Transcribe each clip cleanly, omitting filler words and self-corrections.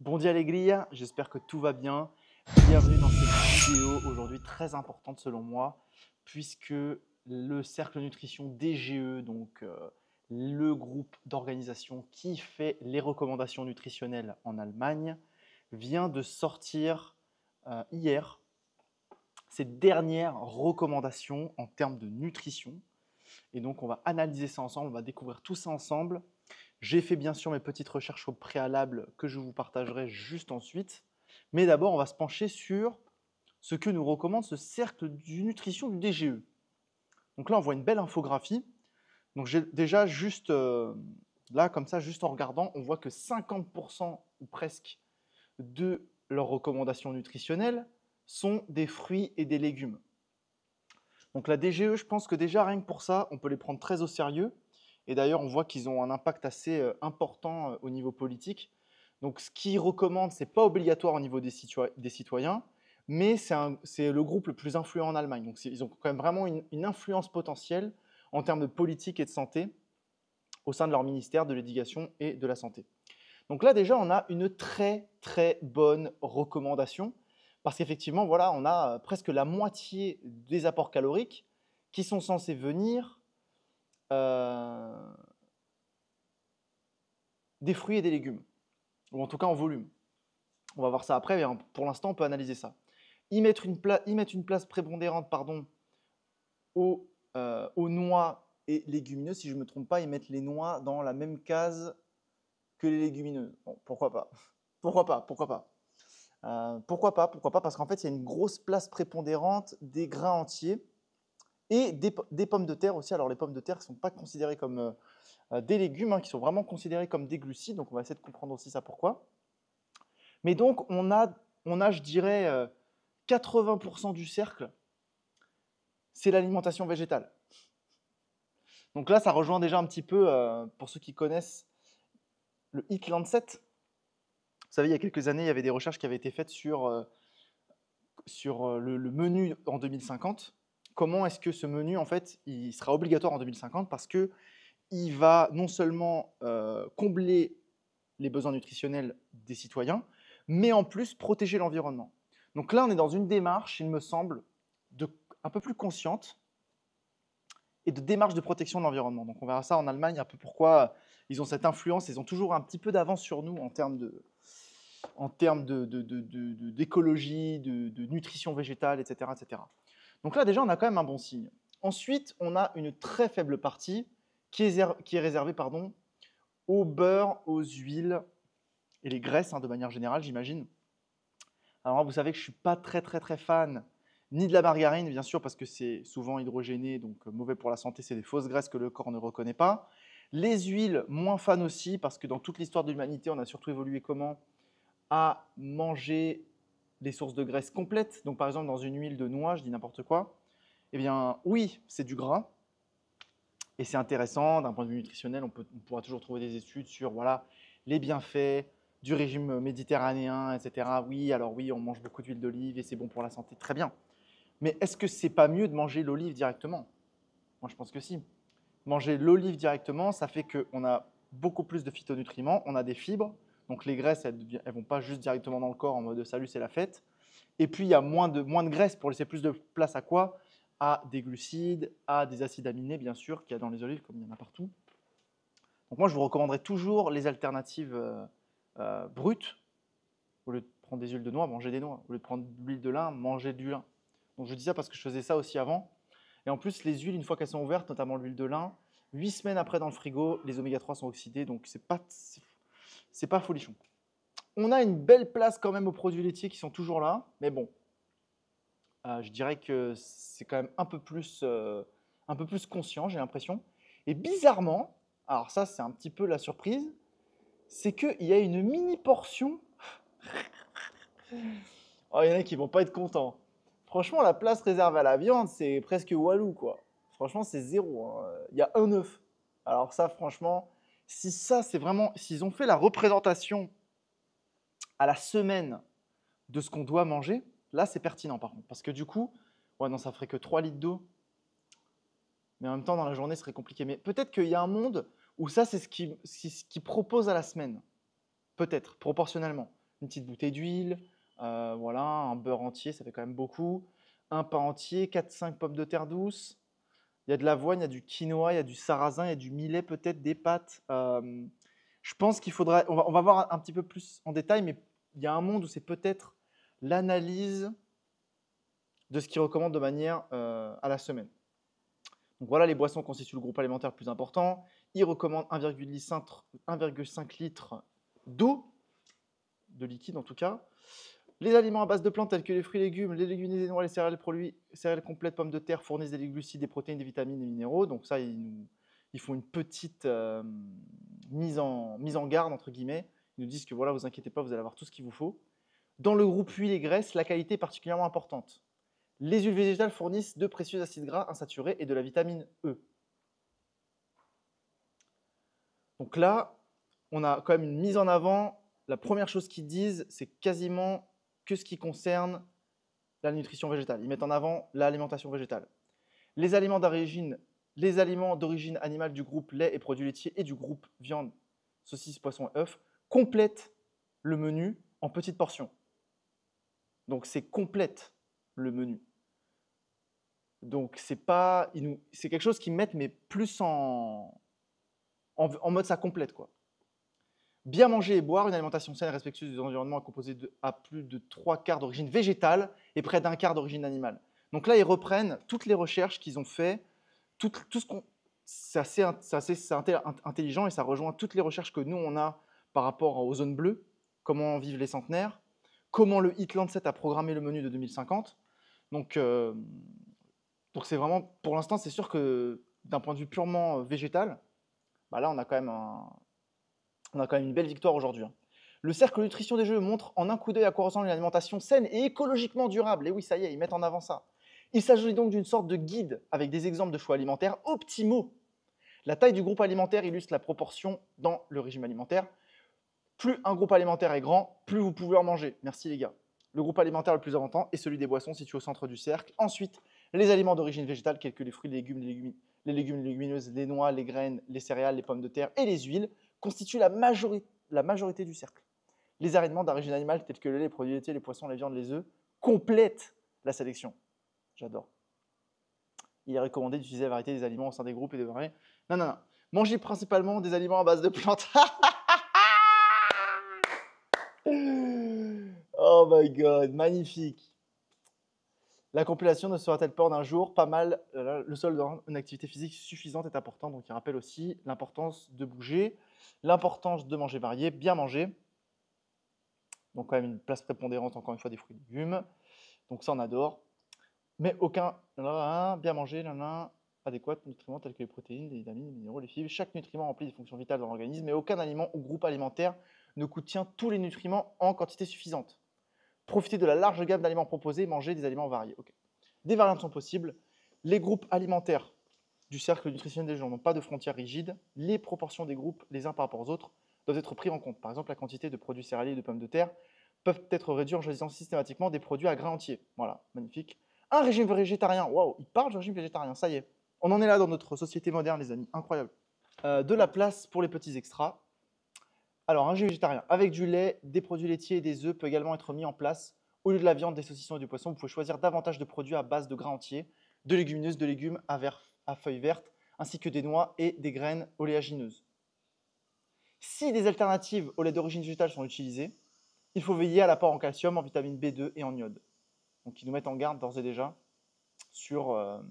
Bon dia les grilles, j'espère que tout va bien. Bienvenue dans cette vidéo aujourd'hui très importante selon moi, puisque le cercle nutrition DGE, donc le groupe d'organisation qui fait les recommandations nutritionnelles en Allemagne, vient de sortir hier ses dernières recommandations en termes de nutrition. Et donc on va analyser ça ensemble, on va découvrir tout ça ensemble. J'ai fait bien sûr mes petites recherches au préalable que je vous partagerai juste ensuite. Mais d'abord, on va se pencher sur ce que nous recommande ce cercle du nutrition du DGE. Donc là, on voit une belle infographie. Donc déjà, juste là, comme ça, juste en regardant, on voit que 50% ou presque de leurs recommandations nutritionnelles sont des fruits et des légumes. Donc la DGE, je pense que déjà, rien que pour ça, on peut les prendre très au sérieux. Et d'ailleurs, on voit qu'ils ont un impact assez important au niveau politique. Donc ce qu'ils recommandent, ce n'est pas obligatoire au niveau des citoyens, mais c'est le groupe le plus influent en Allemagne. Donc ils ont quand même vraiment une influence potentielle en termes de politique et de santé au sein de leur ministère de l'Éducation et de la Santé. Donc là, déjà, on a une très, très bonne recommandation parce qu'effectivement, voilà, on a presque la moitié des apports caloriques qui sont censés venir des fruits et des légumes, ou en tout cas en volume. On va voir ça après, mais pour l'instant, on peut analyser ça. Ils mettent une place prépondérante aux noix et légumineuses. Si je ne me trompe pas, ils mettent les noix dans la même case que les légumineuses. Bon, pourquoi pas? Pourquoi pas? Pourquoi pas? Pourquoi pas? Pourquoi pas? Parce qu'en fait, il y a une grosse place prépondérante des grains entiers et des pommes de terre aussi. Alors, les pommes de terre ne sont pas considérées comme des légumes, qui sont vraiment considérés comme des glucides. Donc, on va essayer de comprendre aussi ça pourquoi. Mais donc, on a je dirais, 80% du cercle, c'est l'alimentation végétale. Donc là, ça rejoint déjà un petit peu, pour ceux qui connaissent, le Eat Lancet. Vous savez, il y a quelques années, il y avait des recherches qui avaient été faites sur le menu en 2050. Comment est-ce que ce menu, en fait, il sera obligatoire en 2050 parce qu'il va non seulement combler les besoins nutritionnels des citoyens, mais en plus protéger l'environnement. Donc là, on est dans une démarche, il me semble, un peu plus consciente et de démarche de protection de l'environnement. Donc on verra ça en Allemagne, un peu pourquoi ils ont cette influence, ils ont toujours un petit peu d'avance sur nous en termes d'écologie, de nutrition végétale, etc., etc. Donc là, déjà, on a quand même un bon signe. Ensuite, on a une très faible partie qui est réservée au beurre, aux huiles et les graisses, de manière générale, j'imagine. Alors, vous savez que je ne suis pas très, très, très fan ni de la margarine, bien sûr, parce que c'est souvent hydrogéné, donc mauvais pour la santé, c'est des fausses graisses que le corps ne reconnaît pas. Les huiles, moins fan aussi, parce que dans toute l'histoire de l'humanité, on a surtout évolué comment? À manger des sources de graisse complètes. Donc, par exemple, dans une huile de noix, je dis n'importe quoi, eh bien, oui, c'est du gras, et c'est intéressant, d'un point de vue nutritionnel, on pourra toujours trouver des études sur voilà, les bienfaits du régime méditerranéen, etc. Oui, alors oui, on mange beaucoup d'huile d'olive et c'est bon pour la santé, très bien. Mais est-ce que c'est pas mieux de manger l'olive directement? Moi, je pense que si. Manger l'olive directement, ça fait qu'on a beaucoup plus de phytonutriments, on a des fibres, donc les graisses, elles ne vont pas juste directement dans le corps en mode salut, c'est la fête. Et puis, il y a moins de graisse pour laisser plus de place à quoi? À des glucides, à des acides aminés, bien sûr, qu'il y a dans les olives, comme il y en a partout. Donc moi, je vous recommanderais toujours les alternatives brutes. Au lieu de prendre des huiles de noix, mangez des noix. Au lieu de prendre de l'huile de lin, mangez du lin. Donc je dis ça parce que je faisais ça aussi avant. Et en plus, les huiles, une fois qu'elles sont ouvertes, notamment l'huile de lin, 8 semaines après dans le frigo, les oméga 3 sont oxydés, donc c'est pas folichon. On a une belle place quand même aux produits laitiers qui sont toujours là, mais bon, je dirais que c'est quand même un peu plus conscient, j'ai l'impression. Et bizarrement, alors ça c'est un petit peu la surprise, c'est qu'il y a une mini portion. Oh, il y en a qui vont pas être contents. Franchement, la place réservée à la viande, c'est presque Walou, quoi. Franchement, c'est zéro. Il y a un œuf. Alors ça, franchement, si ça, c'est vraiment... S'ils ont fait la représentation à la semaine de ce qu'on doit manger, là, c'est pertinent, par contre. Parce que du coup, ouais, non, ça ferait que 3 litres d'eau. Mais en même temps, dans la journée, ce serait compliqué. Mais peut-être qu'il y a un monde où ça, c'est ce qu'ils proposent à la semaine. Peut-être, proportionnellement. une petite bouteille d'huile, voilà, un beurre entier, ça fait quand même beaucoup, un pain entier, 4-5 pommes de terre douces, il y a de l'avoine, il y a du quinoa, il y a du sarrasin, il y a du millet peut-être, des pâtes. Je pense qu'il faudra, on va voir un petit peu plus en détail, mais il y a un monde où c'est peut-être l'analyse de ce qu'ils recommandent de manière à la semaine. Donc voilà, les boissons constituent le groupe alimentaire le plus important. Ils recommandent 1,5 litres d'eau, de liquide en tout cas. Les aliments à base de plantes tels que les fruits et légumes, les légumineuses, les noix, les céréales, céréales complètes, pommes de terre fournissent des glucides, des protéines, des vitamines, des minéraux. Donc ça, ils font une petite mise en garde, entre guillemets. Ils nous disent que voilà, vous inquiétez pas, vous allez avoir tout ce qu'il vous faut. Dans le groupe huile et graisse, la qualité est particulièrement importante. Les huiles végétales fournissent de précieux acides gras insaturés et de la vitamine E. Donc là, on a quand même une mise en avant. La première chose qu'ils disent, c'est quasiment que ce qui concerne la nutrition végétale. Ils mettent en avant l'alimentation végétale. Les aliments d'origine animale du groupe lait et produits laitiers et du groupe viande, saucisses, poissons et œufs complètent le menu en petites portions. Donc c'est complète le menu. Donc c'est quelque chose qu'ils mettent mais plus en mode ça complète quoi. Bien manger et boire, une alimentation saine et respectueuse de l'environnement est composée à plus de 3/4 d'origine végétale et près d'1/4 d'origine animale. Donc là, ils reprennent toutes les recherches qu'ils ont fait, tout ce qu'on, c'est assez intelligent et ça rejoint toutes les recherches que nous, on a par rapport aux zones bleues, comment vivent les centenaires, comment le Eat Lancet a programmé le menu de 2050. Donc c'est vraiment, pour l'instant, c'est sûr que d'un point de vue purement végétal, bah là, on a quand même une belle victoire aujourd'hui. Le cercle nutrition des jeux montre en un coup d'œil à quoi ressemble une alimentation saine et écologiquement durable. Et oui, ça y est, ils mettent en avant ça. Il s'agit donc d'une sorte de guide avec des exemples de choix alimentaires optimaux. La taille du groupe alimentaire illustre la proportion dans le régime alimentaire. Plus un groupe alimentaire est grand, plus vous pouvez en manger. Merci les gars. Le groupe alimentaire le plus important est celui des boissons situé au centre du cercle. Ensuite, les aliments d'origine végétale, tels que les fruits, les légumes, les légumineuses, les noix, les graines, les céréales, les pommes de terre et les huiles, constituent la majorité du cercle. Les aliments d'origine animale, tels que le lait, les produits laitiers, les poissons, les viandes, les œufs, complètent la sélection. J'adore. Il est recommandé d'utiliser la variété des aliments au sein des groupes et de varier. Non. Mangez principalement des aliments à base de plantes. Oh my god, magnifique. La compilation ne sera-t-elle pas en un jour? Pas mal. Le seul dans une activité physique suffisante est important. Donc, il rappelle aussi l'importance de bouger, l'importance de manger varié, bien manger. Donc, quand même une place prépondérante, encore une fois, des fruits et légumes. Donc, ça, on adore. Mais aucun, bien manger, adéquat, nutriments tels que les protéines, les vitamines, les minéraux, les fibres. Chaque nutriment remplit des fonctions vitales dans l'organisme, mais aucun aliment ou groupe alimentaire ne contient tous les nutriments en quantité suffisante. Profitez de la large gamme d'aliments proposés, mangez des aliments variés. Okay. Des variantes sont possibles. Les groupes alimentaires du cercle nutritionnel des gens n'ont pas de frontières rigides. Les proportions des groupes, les uns par rapport aux autres, doivent être prises en compte. Par exemple, la quantité de produits céréaliers et de pommes de terre peuvent être réduites en choisissant systématiquement des produits à grains entiers. Voilà, magnifique. Un régime végétarien. Waouh, il parle de régime végétarien, ça y est. On en est là dans notre société moderne, les amis. Incroyable. De la place pour les petits extras. Alors, un régime végétarien avec du lait, des produits laitiers et des œufs peut également être mis en place. Au lieu de la viande, des saucissons et du poisson, vous pouvez choisir davantage de produits à base de grains entiers, de légumineuses, de légumes à feuilles vertes, ainsi que des noix et des graines oléagineuses. Si des alternatives au lait d'origine végétale sont utilisées, il faut veiller à l'apport en calcium, en vitamine B2 et en iode. Donc, ils nous mettent en garde d'ores et déjà sur,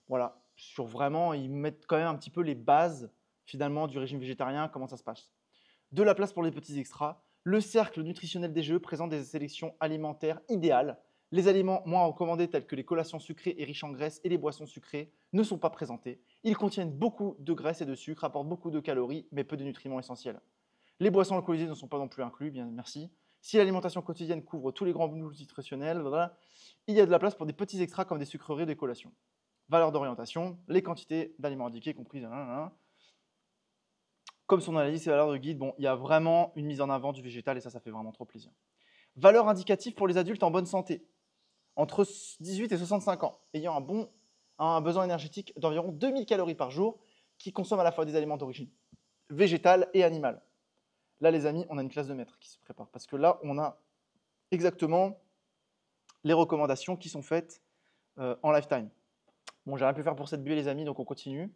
voilà, sur vraiment, ils mettent quand même un petit peu les bases finalement du régime végétarien, comment ça se passe. De la place pour les petits extras. Le cercle nutritionnel des jeux présente des sélections alimentaires idéales. Les aliments moins recommandés tels que les collations sucrées et riches en graisse et les boissons sucrées ne sont pas présentés. Ils contiennent beaucoup de graisse et de sucre, apportent beaucoup de calories, mais peu de nutriments essentiels. Les boissons alcoolisées ne sont pas non plus inclus, bien merci. Si l'alimentation quotidienne couvre tous les grands bouts nutritionnels, il y a de la place pour des petits extras comme des sucreries et des collations. Valeur d'orientation, les quantités d'aliments indiqués comprises. Comme son analyse et valeur de guide, bon, il y a vraiment une mise en avant du végétal et ça fait vraiment trop plaisir. Valeur indicative pour les adultes en bonne santé, entre 18 et 65 ans, ayant un besoin énergétique d'environ 2000 calories par jour, qui consomment à la fois des aliments d'origine végétale et animale. là, les amis, on a une classe de maître qui se prépare. Parce que là, on a exactement les recommandations qui sont faites en lifetime. Bon, j'ai rien pu faire pour cette bulle, les amis, donc on continue.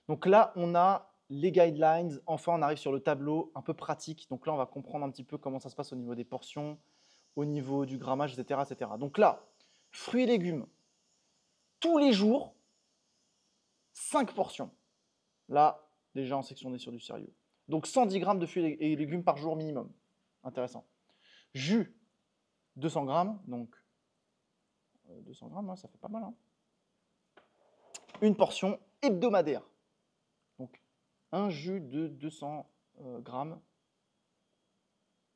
Donc là, on a les guidelines. Enfin, on arrive sur le tableau un peu pratique. Donc là, on va comprendre un petit peu comment ça se passe au niveau des portions, au niveau du grammage, etc., etc. Donc là, fruits et légumes, tous les jours, 5 portions. Là, déjà, on sait qu'on est sur du sérieux. Donc 110 grammes de fruits et légumes par jour minimum. Intéressant. Jus, 200 grammes. Donc 200 grammes, ça fait pas mal. Hein. Une portion hebdomadaire. Donc un jus de 200 grammes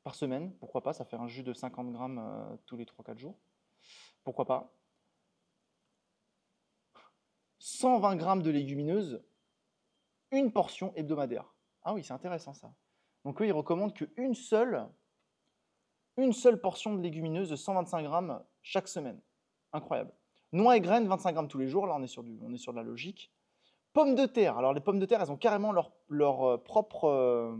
par semaine. Pourquoi pas? Ça fait un jus de 50 grammes tous les 3-4 jours. Pourquoi pas? 120 grammes de légumineuses, une portion hebdomadaire. Ah oui, c'est intéressant ça. Donc eux, ils recommandent qu'une seule portion de légumineuses de 125 grammes chaque semaine. Incroyable. Noix et graines, 25 grammes tous les jours. Là, on est sur de la logique. Pommes de terre. Alors, les pommes de terre, elles ont carrément leur propre...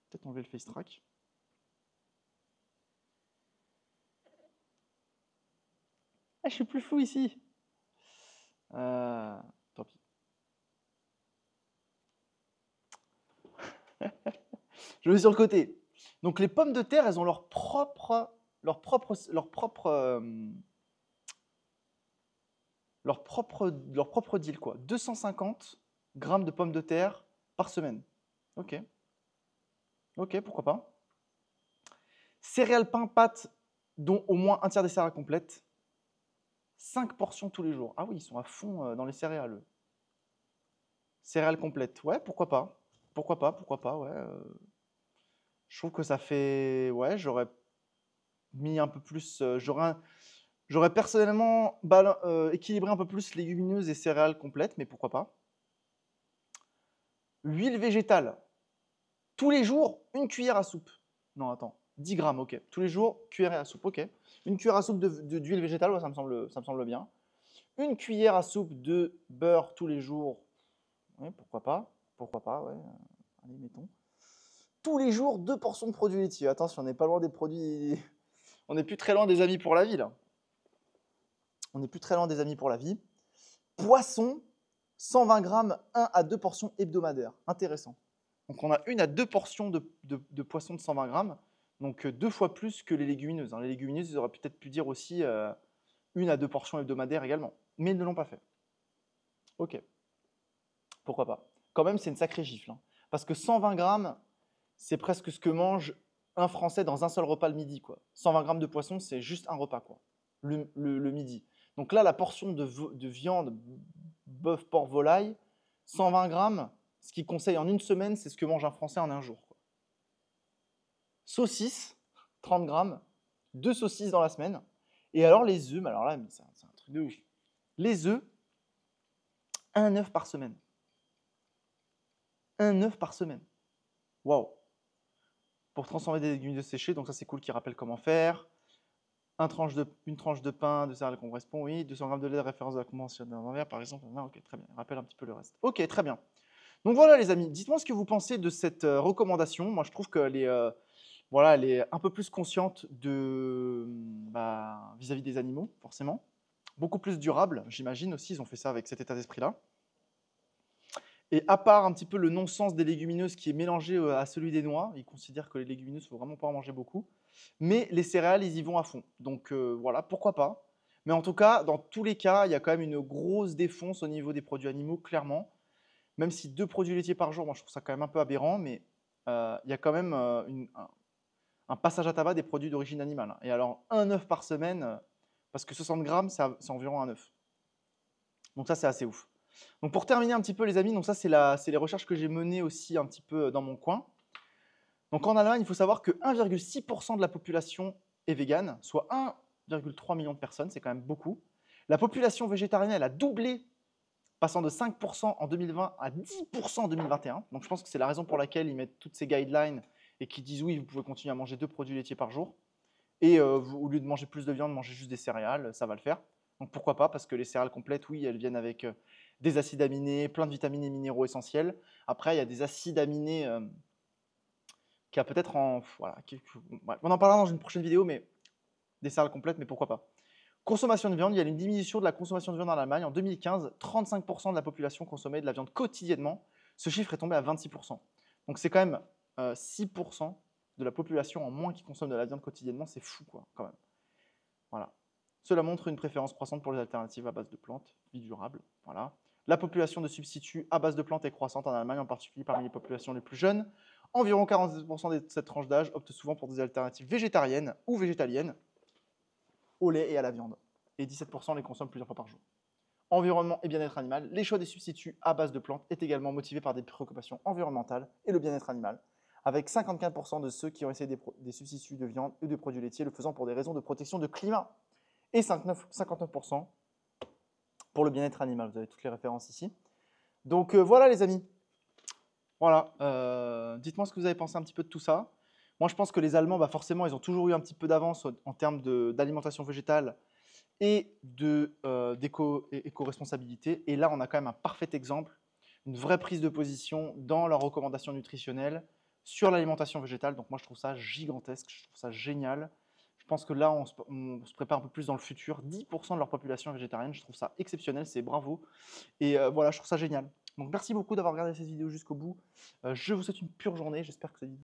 Peut-être enlever le face track. Ah, je suis plus flou ici. Tant pis. Je vais sur le côté. Donc les pommes de terre, elles ont leur propre deal, quoi. 250 grammes de pommes de terre par semaine. Ok. Ok, pourquoi pas. Céréales, pain, pâtes, dont au moins un tiers des céréales complètes. 5 portions tous les jours. Ah oui, ils sont à fond dans les céréales, eux. Céréales complètes. Ouais, pourquoi pas. Pourquoi pas, ouais. Je trouve que ça fait... Ouais, j'aurais mis un peu plus... J'aurais personnellement équilibré un peu plus légumineuses et céréales complètes, mais pourquoi pas. Huile végétale. Tous les jours, une cuillère à soupe. Non, attends. 10 grammes, ok. Tous les jours, cuillère à soupe, ok. Une cuillère à soupe d'huile végétale, ouais, ça me semble bien. Une cuillère à soupe de beurre tous les jours. Oui, pourquoi pas. Pourquoi pas, ouais. Allez, mettons. Tous les jours, 2 portions de produits laitiers. Attention, on n'est pas loin des produits... On n'est plus très loin des amis pour la vie, là. On n'est plus très loin des amis pour la vie. Poisson, 120 grammes, 1 à 2 portions hebdomadaires. Intéressant. Donc on a 1 à 2 portions de poisson de 120 grammes, donc 2 fois plus que les légumineuses. Les légumineuses, ils auraient peut-être pu dire aussi 1 à 2 portions hebdomadaires également, mais ils ne l'ont pas fait. Ok, pourquoi pas. Quand même, c'est une sacrée gifle, hein. Parce que 120 grammes, c'est presque ce que mange un Français dans un seul repas le midi, quoi. 120 grammes de poisson, c'est juste un repas, quoi, le midi. Donc là, la portion de viande, bœuf, porc, volaille, 120 grammes, ce qu'il conseille en une semaine, c'est ce que mange un Français en un jour, quoi. Saucisses, 30 grammes, 2 saucisses dans la semaine. Et alors les œufs, alors là, c'est un truc de ouf. Les œufs, un œuf par semaine. Un œuf par semaine. Waouh! Pour transformer des légumineuses séchées, donc ça c'est cool qui rappelle comment faire. Une tranche de pain de céréales qu'on correspond, oui. 200 grammes de lait de référence de la convention d'inventaire, par exemple. Ah, ok, très bien. Rappelle un petit peu le reste. Ok, très bien. Donc voilà les amis, dites-moi ce que vous pensez de cette recommandation. Moi je trouve qu'elle est, voilà, elle est un peu plus consciente vis-à-vis des animaux, forcément. Beaucoup plus durable, j'imagine aussi, ils ont fait ça avec cet état d'esprit-là. Et à part un petit peu le non-sens des légumineuses qui est mélangé à celui des noix, ils considèrent que les légumineuses, il ne faut vraiment pas en manger beaucoup. Mais les céréales, ils y vont à fond. Donc voilà, pourquoi pas. Mais en tout cas, dans tous les cas, il y a quand même une grosse défonce au niveau des produits animaux, clairement. Même si 2 produits laitiers par jour, moi je trouve ça quand même un peu aberrant, mais il y a quand même un passage à tabac des produits d'origine animale. Et alors, un œuf par semaine, parce que 60 grammes, c'est environ un œuf. Donc ça, c'est assez ouf. Donc pour terminer un petit peu, les amis, donc ça, c'est les recherches que j'ai menées aussi un petit peu dans mon coin. Donc en Allemagne, il faut savoir que 1,6% de la population est végane, soit 1,3 million de personnes, c'est quand même beaucoup. La population végétarienne, elle a doublé, passant de 5% en 2020 à 10% en 2021. Donc je pense que c'est la raison pour laquelle ils mettent toutes ces guidelines et qu'ils disent oui, vous pouvez continuer à manger 2 produits laitiers par jour. Et au lieu de manger plus de viande, mangez juste des céréales, ça va le faire. Donc pourquoi pas, parce que les céréales complètes, oui, elles viennent avec des acides aminés, plein de vitamines et minéraux essentiels. Après, il y a des acides aminés qui a peut-être en... Voilà, bon, bref, on en parlera dans une prochaine vidéo, mais des céréales complètes, mais pourquoi pas. Consommation de viande, il y a une diminution de la consommation de viande en Allemagne. En 2015, 35% de la population consommait de la viande quotidiennement. Ce chiffre est tombé à 26%. Donc c'est quand même 6% de la population en moins qui consomme de la viande quotidiennement. C'est fou, quoi, quand même. Voilà. Cela montre une préférence croissante pour les alternatives à base de plantes, vie durable. Voilà. La population de substituts à base de plantes est croissante en Allemagne, en particulier parmi les populations les plus jeunes. Environ 47% de cette tranche d'âge optent souvent pour des alternatives végétariennes ou végétaliennes au lait et à la viande. Et 17% les consomment plusieurs fois par jour. Environnement et bien-être animal, les choix des substituts à base de plantes est également motivé par des préoccupations environnementales et le bien-être animal, avec 54% de ceux qui ont essayé des substituts de viande ou de produits laitiers le faisant pour des raisons de protection de climat, et 59% pour le bien-être animal. Vous avez toutes les références ici. Donc voilà les amis. Voilà. Dites-moi ce que vous avez pensé un petit peu de tout ça. Moi je pense que les Allemands, bah, forcément, ils ont toujours eu un petit peu d'avance en termes d'alimentation végétale et d'éco-responsabilité. Et là, on a quand même un parfait exemple, une vraie prise de position dans leurs recommandations nutritionnelles sur l'alimentation végétale. Donc moi, je trouve ça gigantesque, je trouve ça génial. Je pense que là, on se prépare un peu plus dans le futur. 10% de leur population végétarienne, je trouve ça exceptionnel, c'est bravo. Et voilà, je trouve ça génial. Donc merci beaucoup d'avoir regardé cette vidéo jusqu'au bout. Je vous souhaite une pure journée, j'espère que cette vidéo